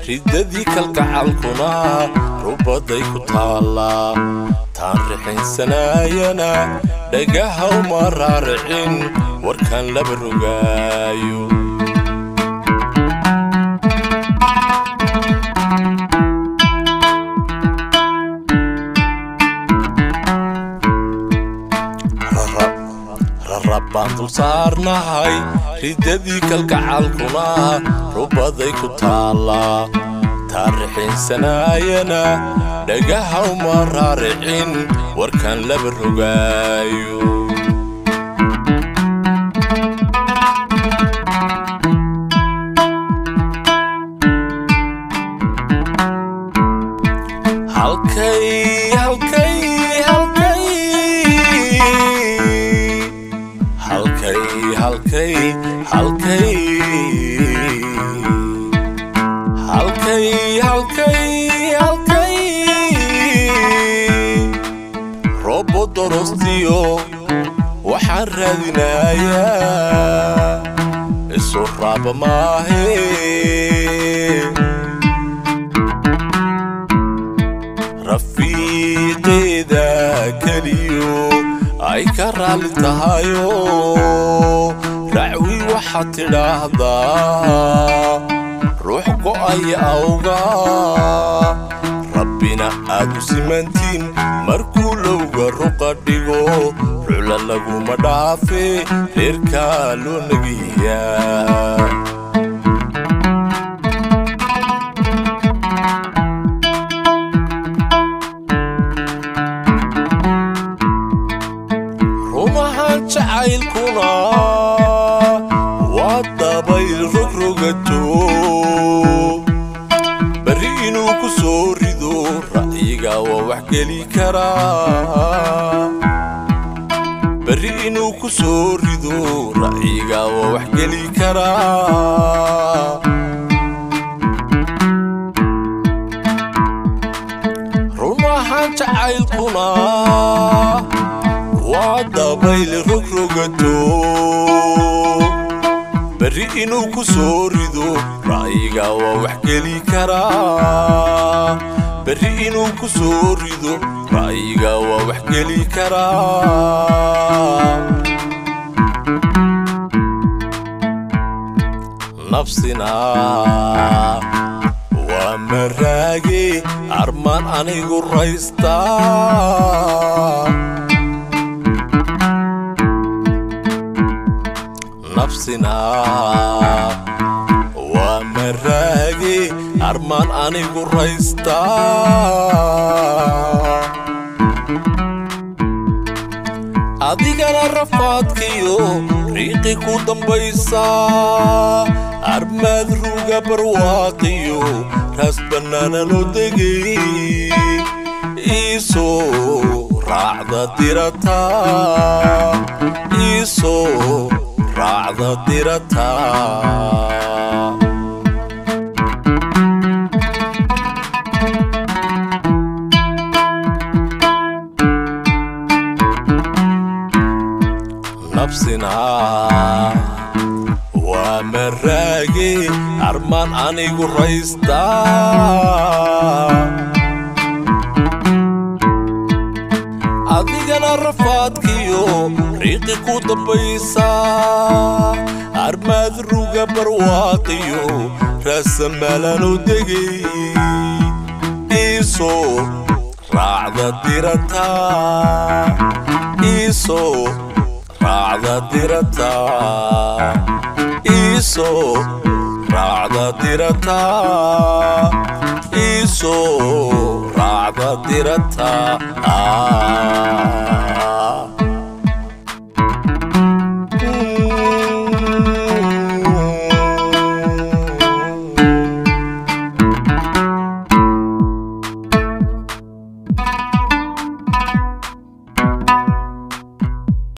ridadii kalgacalkuna rubaday ku taala taan rixinsanayana dhagaha uma raaricin warkan laba rogaayo rabbaan dul saarnahay ridadii kalgacalkuna rubaday ku taala taan rixinsanayana dhagaha uma raaricin warkan laba rogaayo robo dorostiyo waxaan raadinayaa isu raaba maahe rafiiqeeda keliyo ay ka raali tahayo racwi waxaad tidhaahdaa ruux go'aya awga rabbina aad u simantiin markuu lowga ruqa dhigo rucla laguma dhaafe reerkaa loo nagiyaa rumahan jacaylkuna waa dabayl rogrogato bari inuu ku soo rido ra'yiga waa wax geli karaa bari inuu ku soo rido ra'yiga waa wax geli karaa rumahan jacaylkuna waa dabayl rogrogato bari inuu ku soo rido ra'yiga waa wax geli karaa bari inuu ku soo rido ra'yiga waa wax geli karaa nafsina waa maraage armaan anigu raystaa nafsina waa maraage armaan anigu raystaa adigana rafaadkiyo riiqi ku dambaysaa armaad ruga barwaaqiyo raas bannaana loo degay iisoo raacda dirataa iisoo raacda dirataa nafsina waa maraage armaan anigu raystaa adigana rafaadkiyo riiqi ku dambaysaa armaad ruga barwaaqiyo raasamaalaan oo degay iisoo raacda dirataa iisoo raacda dirataa iisoo raacda dirataa iisoo raacda dirataa